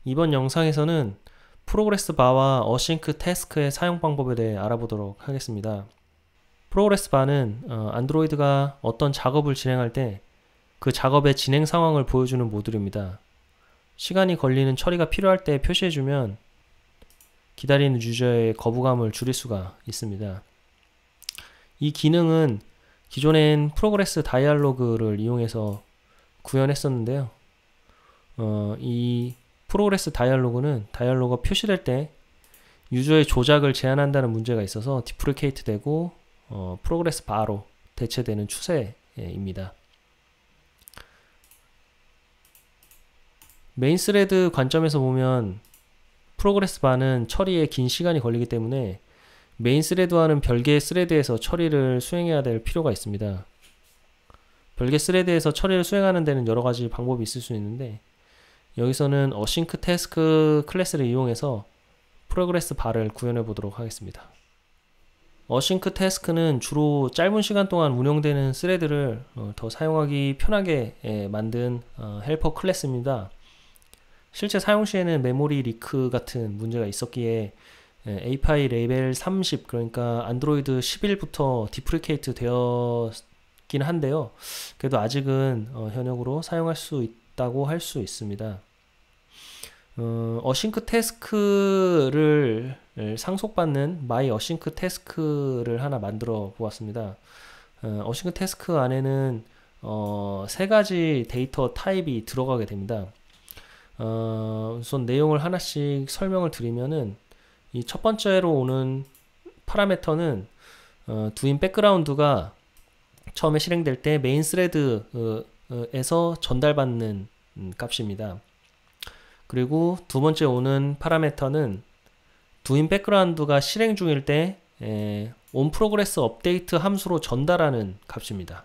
이번 영상에서는 프로그레스 바와 어싱크 태스크의 사용 방법에 대해 알아보도록 하겠습니다. 프로그레스 바는 안드로이드가 어떤 작업을 진행할 때 그 작업의 진행 상황을 보여주는 모듈입니다. 시간이 걸리는 처리가 필요할 때 표시해주면 기다리는 유저의 거부감을 줄일 수가 있습니다. 이 기능은 기존엔 프로그레스 다이얼로그를 이용해서 구현했었는데요. 이 프로그레스 다이얼로그는 다이얼로그가 표시될 때 유저의 조작을 제한한다는 문제가 있어서 디프리케이트 되고 프로그레스 바로 대체되는 추세입니다. 메인 스레드 관점에서 보면 프로그레스 바는 처리에 긴 시간이 걸리기 때문에 메인 스레드와는 별개의 스레드에서 처리를 수행해야 될 필요가 있습니다. 별개 스레드에서 처리를 수행하는 데는 여러 가지 방법이 있을 수 있는데 여기서는 어싱크 태스크 클래스를 이용해서 프로그레스 바를 구현해 보도록 하겠습니다. 어싱크 태스크는 주로 짧은 시간 동안 운영되는 스레드를 더 사용하기 편하게 만든 헬퍼 클래스입니다. 실제 사용 시에는 메모리 리크 같은 문제가 있었기에 API 레벨 30, 그러니까 안드로이드 11부터 디프리케이트 되었긴 한데요. 그래도 아직은 현역으로 사용할 수 있다고 할 수 있습니다. 어싱크 태스크를 상속받는 마이 어싱크 태스크를 하나 만들어 보았습니다. 어싱크 태스크 안에는 세 가지 데이터 타입이 들어가게 됩니다. 우선 내용을 하나씩 설명을 드리면은 이 첫 번째로 오는 파라미터는 두인 백그라운드가 처음에 실행될 때 메인 스레드에서 전달받는 값입니다. 그리고 두 번째 오는 파라미터는 두인 백그라운드가 실행 중일 때 on progress 업데이트 함수로 전달하는 값입니다.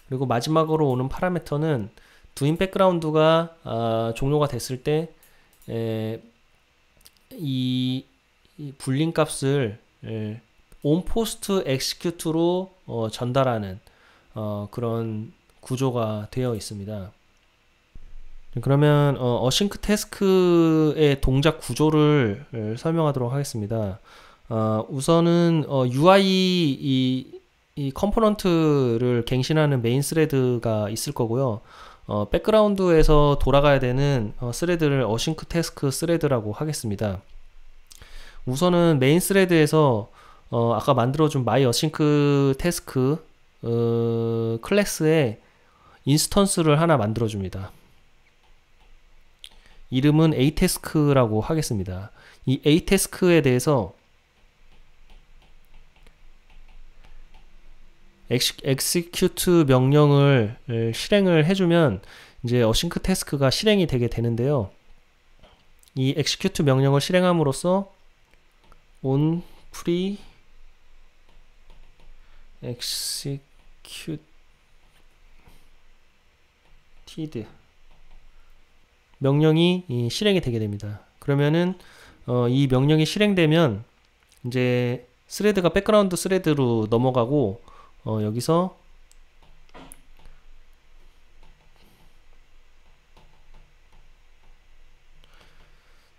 그리고 마지막으로 오는 파라미터는 두인 백그라운드가 종료가 됐을 때 이 불린 값을 on post execute로 전달하는 그런 구조가 되어 있습니다. 그러면 어싱크 태스크의 동작 구조를 설명하도록 하겠습니다. 우선은 UI 이 컴포넌트를 갱신하는 메인 스레드가 있을 거고요. 백그라운드에서 돌아가야 되는 스레드를 어싱크 태스크 스레드라고 하겠습니다. 우선은 메인 스레드에서 아까 만들어준 마이 어싱크 태스크 클래스에 인스턴스를 하나 만들어줍니다. 이름은 aTask라고 하겠습니다. 이 aTask에 대해서 execute 명령을 실행을 해주면 이제 어싱크 태스크가 실행이 되게 되는데요. 이 execute 명령을 실행함으로써 on pre executed 명령이 실행이 되게 됩니다. 그러면은 이 명령이 실행되면 이제 스레드가 백그라운드 스레드로 넘어가고 여기서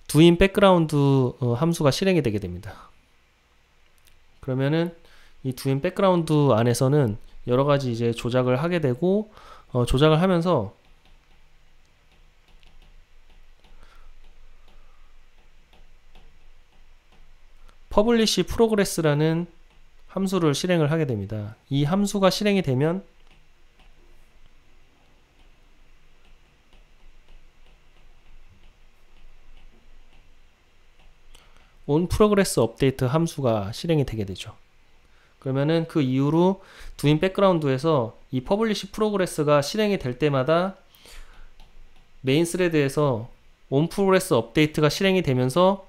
두인 백그라운드 함수가 실행이 되게 됩니다. 그러면은 이 두인 백그라운드 안에서는 여러 가지 이제 조작을 하게 되고 조작을 하면서 publish progress라는 함수를 실행을 하게 됩니다. 이 함수가 실행이 되면 on progress update 함수가 실행이 되게 되죠. 그러면은 그 이후로 두인 백그라운드에서 이 publish progress가 실행이 될 때마다 메인 스레드에서 on progress update가 실행이 되면서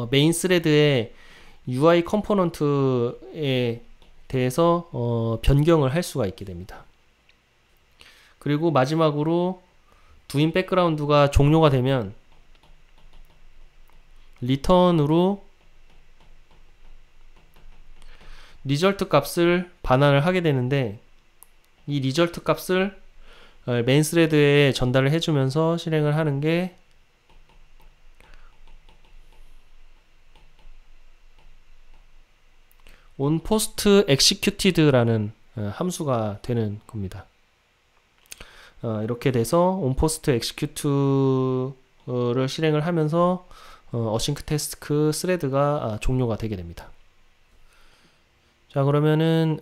메인 스레드의 UI 컴포넌트에 대해서 변경을 할 수가 있게 됩니다. 그리고 마지막으로 두인 백그라운드가 종료가 되면 리턴으로 리절트 값을 반환을 하게 되는데 이 리절트 값을 메인 스레드에 전달을 해주면서 실행을 하는 게 onPost executed라는 함수가 되는 겁니다. 이렇게 돼서 onPost execute를 실행을 하면서 async task 스레드가 종료가 되게 됩니다. 자, 그러면은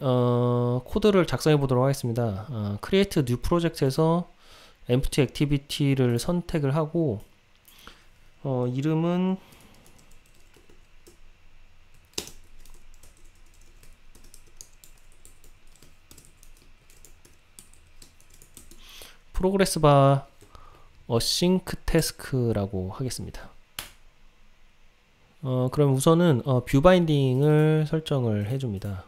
코드를 작성해 보도록 하겠습니다. create new project에서 empty activity를 선택을 하고 이름은 progress bar async task라고 하겠습니다. 그럼 우선은 뷰 바인딩을 설정을 해줍니다.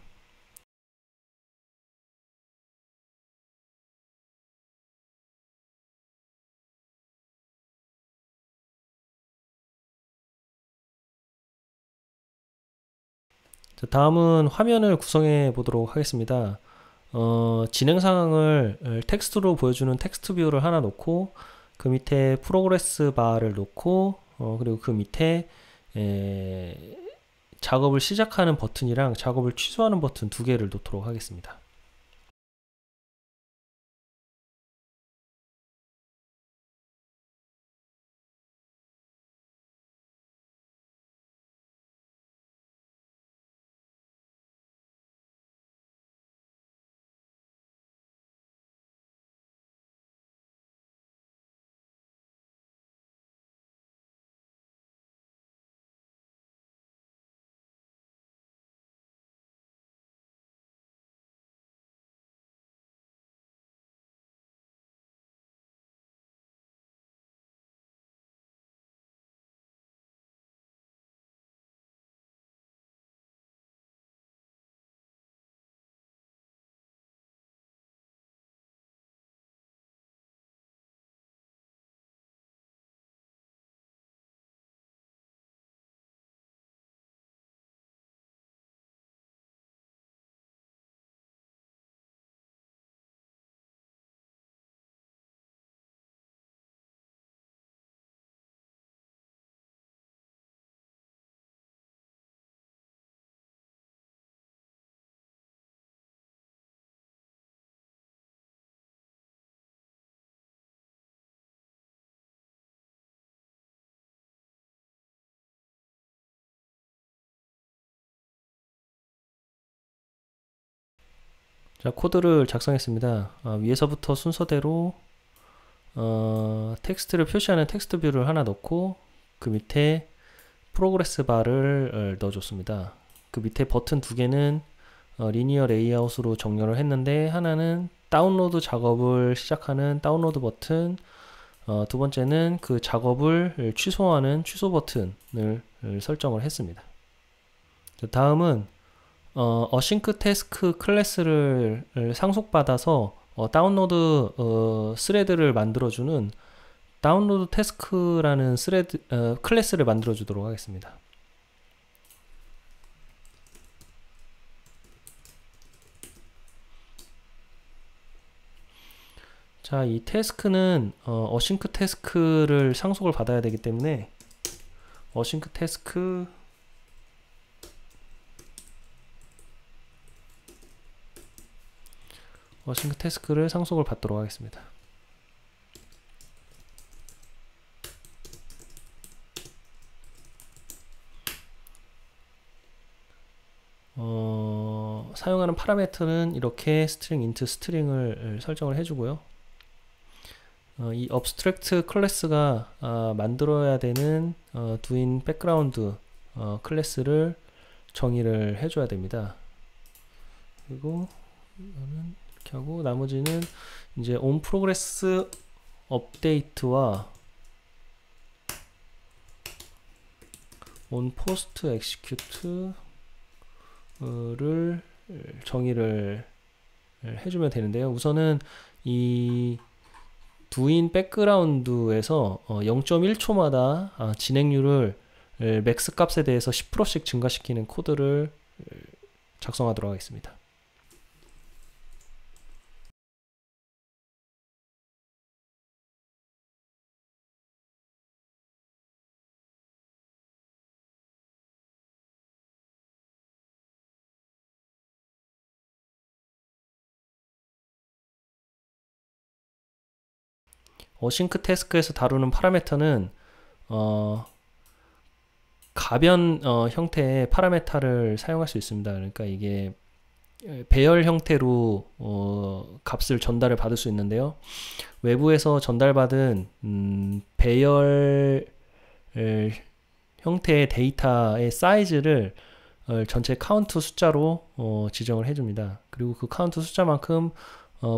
자, 다음은 화면을 구성해 보도록 하겠습니다. 진행 상황을 텍스트로 보여주는 텍스트 뷰를 하나 놓고 그 밑에 프로그레스 바를 놓고 그리고 그 밑에 작업을 시작하는 버튼이랑 작업을 취소하는 버튼 두 개를 놓도록 하겠습니다. 자, 코드를 작성했습니다. 위에서부터 순서대로 텍스트를 표시하는 텍스트 뷰를 하나 넣고 그 밑에 프로그레스 바를 넣어줬습니다. 그 밑에 버튼 두 개는 리니어 레이아웃으로 정렬을 했는데 하나는 다운로드 작업을 시작하는 다운로드 버튼, 두 번째는 그 작업을 취소하는 취소 버튼을 설정을 했습니다. 다음은 async task 클래스를 상속받아서 다운로드 스레드를 만들어주는 다운로드 태스크라는 클래스를 만들어 주도록 하겠습니다. 자, 이 태스크는 async 태스크를 상속을 받아야 되기 때문에 async 태스크를 상속을 받도록 하겠습니다. 사용하는 파라미터는 이렇게 string int string을 설정을 해주고요. 이 abstract 클래스가 만들어야 되는 do인 백그라운드 클래스를 정의를 해줘야 됩니다. 그리고 이거는 이렇게 하고 나머지는 이제 on progress update와 on post execute를 정의를 해주면 되는데요. 우선은 이 do인 백그라운드에서 0.1초마다 진행률을 맥스 값에 대해서 10%씩 증가시키는 코드를 작성하도록 하겠습니다. 어싱크 태스크에서 다루는 파라메터는 가변 형태의 파라메타를 사용할 수 있습니다. 그러니까 이게 배열 형태로 값을 전달을 받을 수 있는데요. 외부에서 전달받은 배열 형태의 데이터의 사이즈를 전체 카운트 숫자로 지정을 해줍니다. 그리고 그 카운트 숫자만큼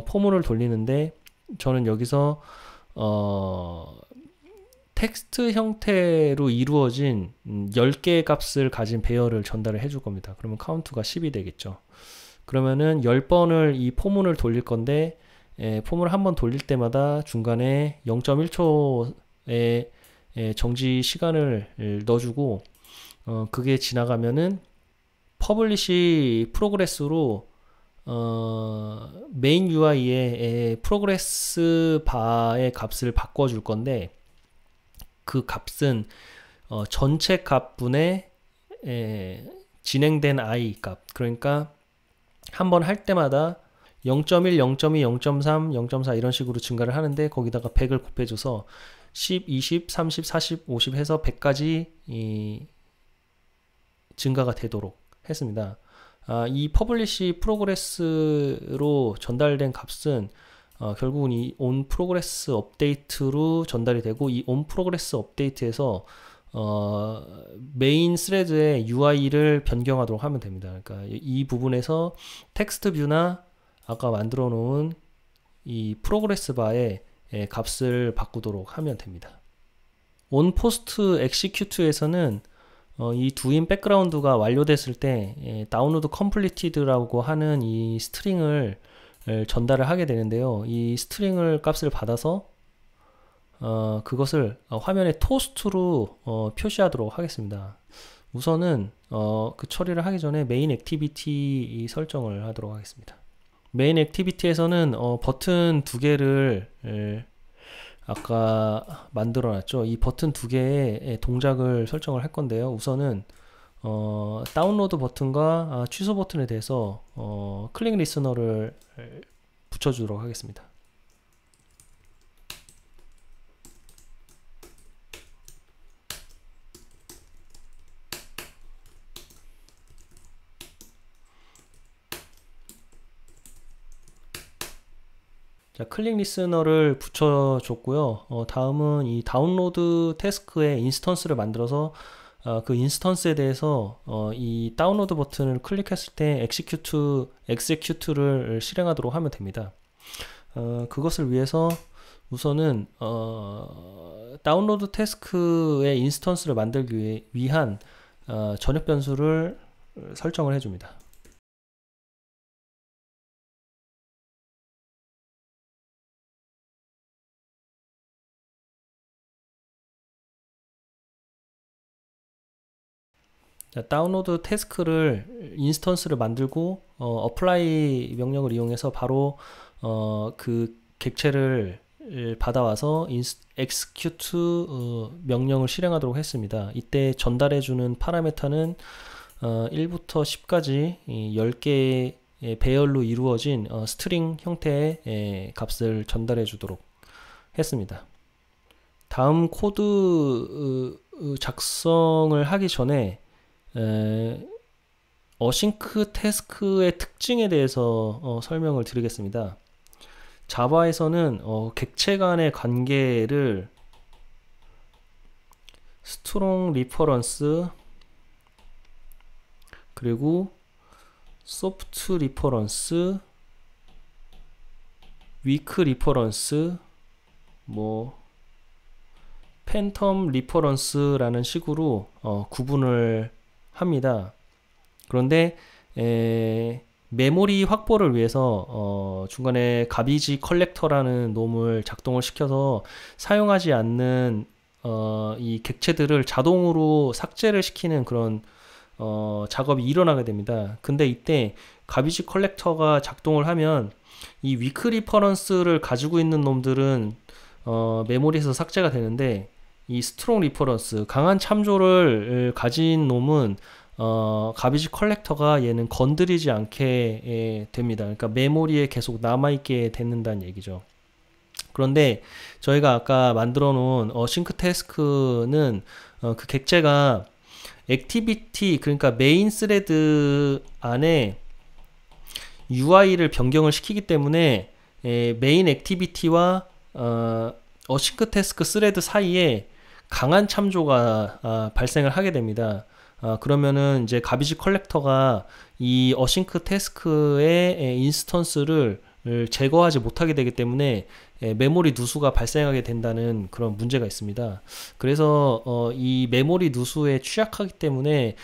포물을 돌리는데, 저는 여기서 텍스트 형태로 이루어진 10개의 값을 가진 배열을 전달을 해줄 겁니다. 그러면 카운트가 10이 되겠죠. 그러면은 10번을 이 포문을 돌릴 건데, 포문을 한번 돌릴 때마다 중간에 0.1초의 정지 시간을 넣어주고, 그게 지나가면은 퍼블리시 프로그레스로 메인 UI의 프로그레스 바의 값을 바꿔줄 건데, 그 값은 전체 값분의 진행된 i 값, 그러니까 한번 할 때마다 0.1, 0.2, 0.3, 0.4 이런 식으로 증가를 하는데, 거기다가 100을 곱해줘서 10, 20, 30, 40, 50 해서 100까지 증가가 되도록 했습니다. 이 퍼블리시 프로그레스로 전달된 값은 결국은 이 on progress 업데이트로 전달이 되고, 이 on progress 업데이트에서 메인 스레드의 UI를 변경하도록 하면 됩니다. 그러니까 이 부분에서 텍스트 뷰나 아까 만들어 놓은 이 프로그레스 바의 값을 바꾸도록 하면 됩니다. on post execute에서는 이 do인 백그라운드가 완료됐을 때 다운로드 컴플리티드라고 하는 이 스트링을 전달을 하게 되는데요. 이 스트링을 값을 받아서 그것을 화면에 토스트로 표시하도록 하겠습니다. 우선은 그 처리를 하기 전에 메인 액티비티 설정을 하도록 하겠습니다. 메인 액티비티에서는 버튼 두 개를 아까 만들어 놨죠. 이 버튼 두 개의 동작을 설정을 할 건데요. 우선은 다운로드 버튼과 취소 버튼에 대해서 클릭 리스너를 붙여주도록 하겠습니다. 자, 클릭 리스너를 붙여줬고요. 다음은 이 다운로드 태스크의 인스턴스를 만들어서 그 인스턴스에 대해서 이 다운로드 버튼을 클릭했을 때 execute를 실행하도록 하면 됩니다. 그것을 위해서 우선은 다운로드 태스크의 인스턴스를 만들기 위한 전역 변수를 설정을 해줍니다. 자, 다운로드 태스크를 인스턴스를 만들고 apply 명령을 이용해서 바로 그 객체를 받아와서 execute 명령을 실행하도록 했습니다. 이때 전달해주는 파라미터는 1부터 10까지 10개의 배열로 이루어진 스트링 형태의 값을 전달해 주도록 했습니다. 다음 코드 작성을 하기 전에 어싱크 태스크의 특징에 대해서 설명을 드리겠습니다. 자바에서는 객체 간의 관계를 스트롱 리퍼런스 그리고 소프트 리퍼런스, 위크 리퍼런스, 뭐 팬텀 리퍼런스라는 식으로 구분을 합니다. 그런데 메모리 확보를 위해서 중간에 가비지 컬렉터라는 놈을 작동을 시켜서 사용하지 않는 이 객체들을 자동으로 삭제를 시키는 그런 작업이 일어나게 됩니다. 근데 이때 가비지 컬렉터가 작동을 하면 이 위크 리퍼런스를 가지고 있는 놈들은 메모리에서 삭제가 되는데, 이 스트롱 리퍼런스, 강한 참조를 가진 놈은 가비지 컬렉터가 얘는 건드리지 않게 됩니다. 그러니까 메모리에 계속 남아있게 된다는 얘기죠. 그런데 저희가 아까 만들어 놓은 어싱크 태스크는 그 객체가 액티비티, 그러니까 메인 스레드 안에 UI를 변경을 시키기 때문에 메인 액티비티와 어싱크 태스크 스레드 사이에 강한 참조가 발생을 하게 됩니다. 그러면은 이제 가비지 컬렉터가 이 어싱크 태스크의 인스턴스를 제거하지 못하게 되기 때문에 메모리 누수가 발생하게 된다는 그런 문제가 있습니다. 그래서 이 메모리 누수에 취약하기 때문에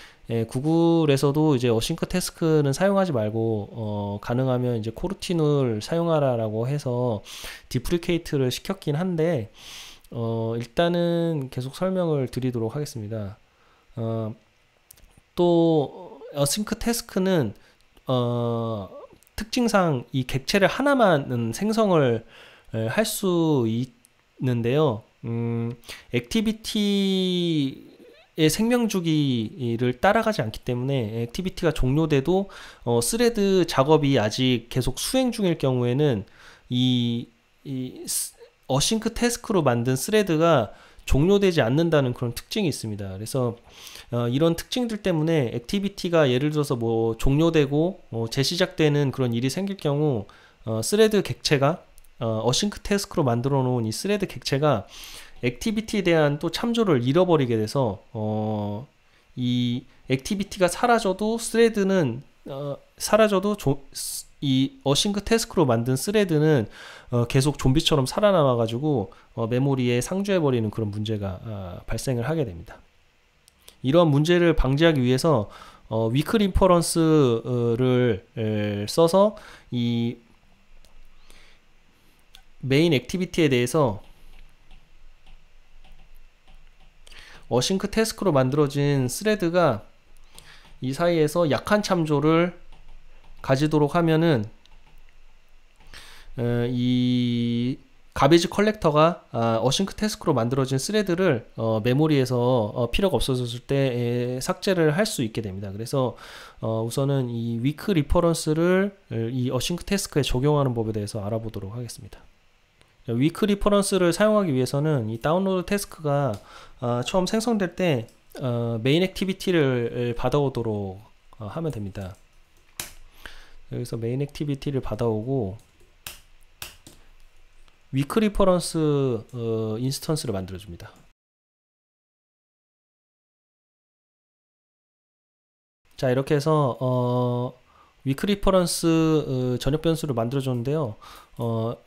구글에서도 이제 어싱크 태스크는 사용하지 말고 가능하면 이제 코르티누를 사용하라라고 해서 디프리케이트를 시켰긴 한데 일단은 계속 설명을 드리도록 하겠습니다. 또 어싱크 태스크는 특징상 이 객체를 하나만 생성을 할 수 있는데요. 액티비티의 생명 주기를 따라가지 않기 때문에 액티비티가 종료돼도 스레드 작업이 아직 계속 수행 중일 경우에는 이 어싱크 태스크로 만든 스레드가 종료되지 않는다는 그런 특징이 있습니다. 그래서 이런 특징들 때문에 액티비티가 예를 들어서 뭐 종료되고 재시작되는 그런 일이 생길 경우 스레드 객체가 어싱크 태스크로 만들어 놓은 이 스레드 객체가 액티비티에 대한 또 참조를 잃어버리게 돼서 이 액티비티가 사라져도 스레드는 사라져도 이 어싱크 태스크로 만든 스레드는 계속 좀비처럼 살아남아 가지고 메모리에 상주해 버리는 그런 문제가 발생을 하게 됩니다. 이런 문제를 방지하기 위해서 위크 리퍼런스를 써서 이 메인 액티비티에 대해서 어싱크 태스크로 만들어진 스레드가 이 사이에서 약한 참조를 가지도록 하면은 이 가베이지 컬렉터가 어싱크 태스크로 만들어진 스레드를 메모리에서 필요가 없어졌을 때 삭제를 할 수 있게 됩니다. 그래서 우선은 이 위크 리퍼런스를 이 어싱크 태스크에 적용하는 법에 대해서 알아보도록 하겠습니다. 위크 리퍼런스를 사용하기 위해서는 이 다운로드 태스크가 처음 생성될 때 메인 액티비티를 받아오도록 하면 됩니다. 여기서 메인 액티비티를 받아오고 위크 리퍼런스 인스턴스를 만들어줍니다. 자, 이렇게 해서 위크 리퍼런스 전역 변수를 만들어줬는데요.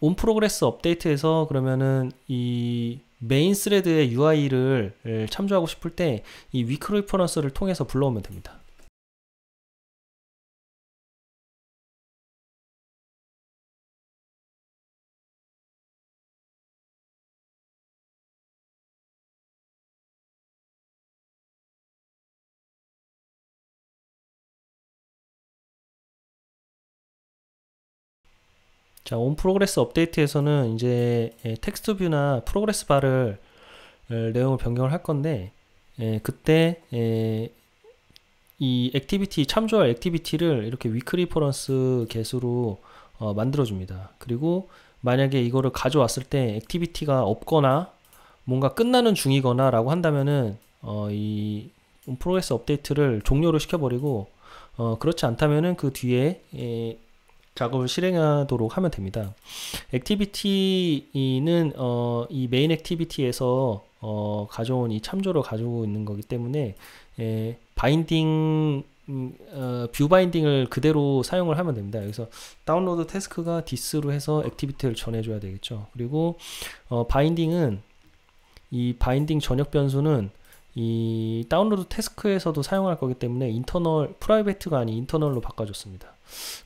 온 프로그레스 업데이트에서 그러면은 이 메인 스레드의 UI를 참조하고 싶을 때 이 위크 리퍼런스를 통해서 불러오면 됩니다. 자, 온 프로그레스 업데이트에서는 이제 텍스트 뷰나 프로그레스 바를 내용을 변경을 할 건데 그때 이 액티비티 참조할 액티비티를 이렇게 위크 리퍼런스 개수로 만들어 줍니다. 그리고 만약에 이거를 가져왔을 때 액티비티가 없거나 뭔가 끝나는 중이거나 라고 한다면은 이 프로그레스 업데이트를 종료를 시켜버리고 그렇지 않다면은 그 뒤에 작업을 실행하도록 하면 됩니다. 액티비티는 이 메인 액티비티에서 가져온 이 참조를 가지고 있는 거기 때문에 바인딩 뷰 바인딩을 그대로 사용을 하면 됩니다. 그래서 다운로드 태스크가 디스로 해서 액티비티를 전해줘야 되겠죠. 그리고 바인딩은 이 바인딩 전역 변수는 이 다운로드 태스크에서도 사용할 거기 때문에 인터널 프라이베트가 아닌 인터널로 바꿔줬습니다.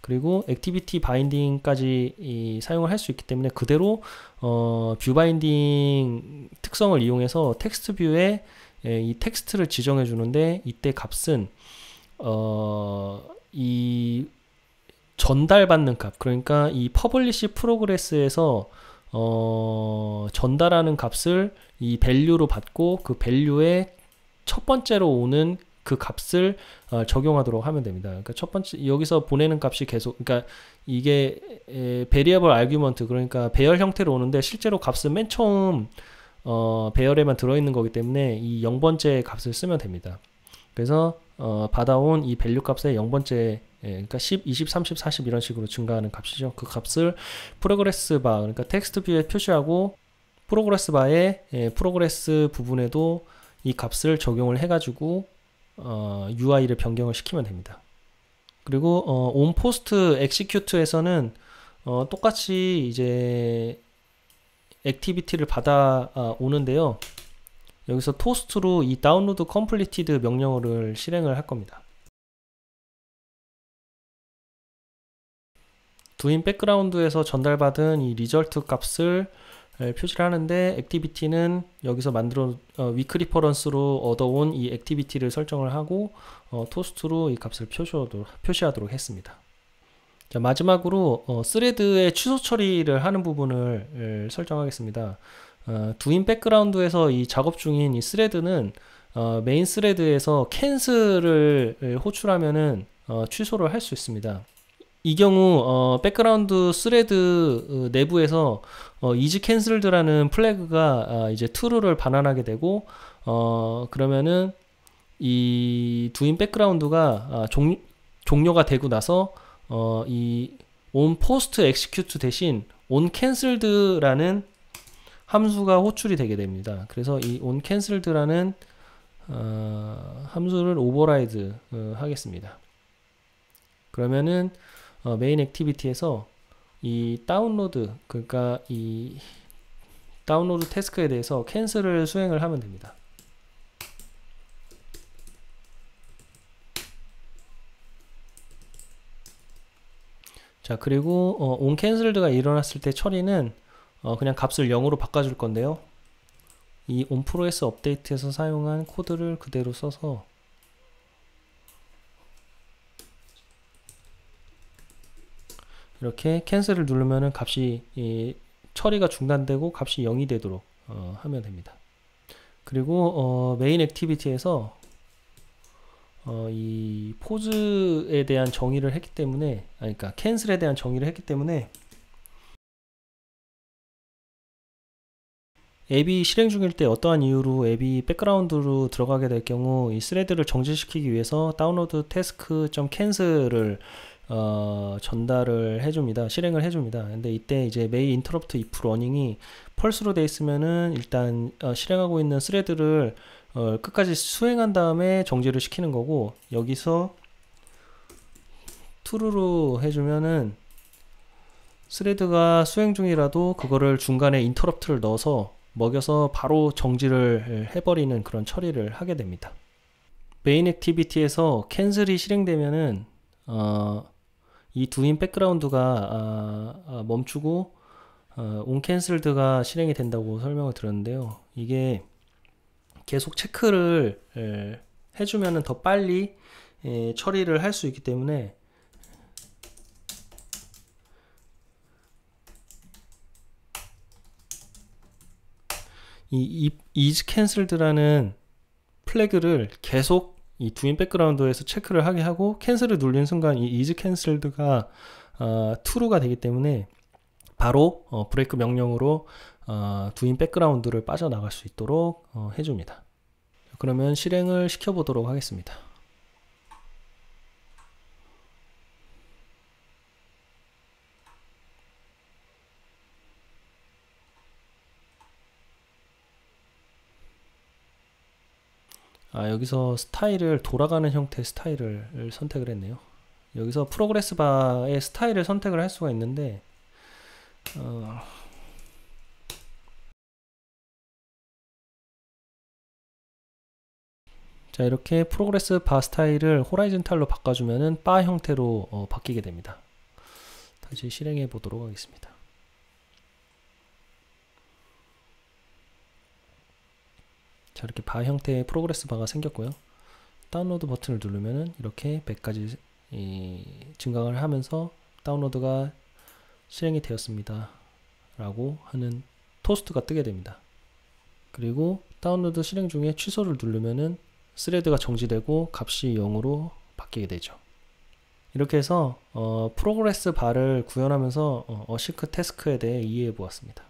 그리고 액티비티 바인딩까지 사용을 할 수 있기 때문에 그대로 뷰 바인딩 특성을 이용해서 텍스트 뷰에 이 텍스트를 지정해 주는데 이때 값은 이 전달받는 값, 그러니까 이 퍼블리시 프로그레스에서 전달하는 값을 이 밸류로 받고 그 밸류에 첫 번째로 오는 그 값을 적용하도록 하면 됩니다. 그러니까 첫 번째 여기서 보내는 값이 계속, 그러니까 이게 variable argument, 그러니까 배열 형태로 오는데 실제로 값은 맨 처음 배열에만 들어있는 거기 때문에 이 0번째 값을 쓰면 됩니다. 그래서 받아온 이 밸류 값의 0번째, 그러니까 10, 20, 30, 40 이런 식으로 증가하는 값이죠. 그 값을 프로그레스 바, 그러니까 텍스트 뷰에 표시하고 프로그레스 바의 프로그레스 부분에도 이 값을 적용을 해가지고 UI를 변경을 시키면 됩니다. 그리고 onPost execute에서는 똑같이 이제 액티비티를 받아 오는데요. 여기서 토스트로 이 download completed 명령어를 실행을 할 겁니다. do인 백그라운드에서 전달받은 이 리절트 값을 표시를 하는데, 액티비티는 여기서 만들어 위크 리퍼런스로 얻어온 이 액티비티를 설정을 하고 토스트로 이 값을 표시하도록 했습니다. 자, 마지막으로 스레드의 취소 처리를 하는 부분을 설정하겠습니다. do인 백그라운드에서 이 작업 중인 이 스레드는 메인 스레드에서 캔슬을 호출하면은 취소를 할 수 있습니다. 이 경우 백그라운드 스레드 내부에서 is cancelled라는 플래그가 이제 true를 반환하게 되고, 그러면은 이 do인 백그라운드가 종료가 되고 나서 이 on post execute 대신 on cancelled라는 함수가 호출이 되게 됩니다. 그래서 이 on cancelled라는 함수를 오버라이드 하겠습니다. 그러면은 메인 액티비티에서 이 다운로드, 그러니까 이 다운로드 태스크에 대해서 캔슬을 수행을 하면 됩니다. 자, 그리고 on cancelled가 일어났을 때 처리는 그냥 값을 0으로 바꿔줄 건데요. 이 onProS 업데이트에서 사용한 코드를 그대로 써서 이렇게 캔슬을 누르면은 값이 처리가 중단되고 값이 0이 되도록 하면 됩니다. 그리고 메인 액티비티에서 이 포즈에 대한 정의를 했기 때문에, 그러니까 캔슬에 대한 정의를 했기 때문에 앱이 실행 중일 때 어떠한 이유로 앱이 백그라운드로 들어가게 될 경우 이 스레드를 정지시키기 위해서 다운로드 태스크.cancel을 전달을 해줍니다. 실행을 해줍니다. 근데 이때 이제 메인 인터럽트 if 러닝이 펄스로 돼 있으면은 일단 실행하고 있는 스레드를 끝까지 수행한 다음에 정지를 시키는 거고, 여기서 true로 해주면은 스레드가 수행 중이라도 그거를 중간에 인터럽트를 넣어서 먹여서 바로 정지를 해버리는 그런 처리를 하게 됩니다. 메인 액티비티에서 캔슬이 실행되면은 이 do인 백그라운드가 멈추고 on cancelled가 실행이 된다고 설명을 드렸는데요. 이게 계속 체크를 해주면은 더 빨리 처리를 할 수 있기 때문에 이 is cancelled라는 플래그를 계속 이 do인 백그라운드에서 체크를 하게 하고, 캔슬을 눌린 순간 이 is cancelled가 true가 되기 때문에 바로 브레이크 명령으로 do인 백그라운드를 빠져나갈 수 있도록 해줍니다. 그러면 실행을 시켜보도록 하겠습니다. 여기서 스타일을 돌아가는 형태의 스타일을 선택을 했네요. 여기서 프로그레스 바의 스타일을 선택을 할 수가 있는데 자, 이렇게 프로그레스 바 스타일을 호라이즌탈로 바꿔주면은 바 형태로 바뀌게 됩니다. 다시 실행해 보도록 하겠습니다. 자, 이렇게 바 형태의 프로그레스 바가 생겼고요. 다운로드 버튼을 누르면은 이렇게 100까지 증강을 하면서 다운로드가 실행이 되었습니다 라고 하는 토스트가 뜨게 됩니다. 그리고 다운로드 실행 중에 취소를 누르면은 스레드가 정지되고 값이 0으로 바뀌게 되죠. 이렇게 해서 프로그레스 바를 구현하면서 어시크 태스크에 대해 이해해 보았습니다.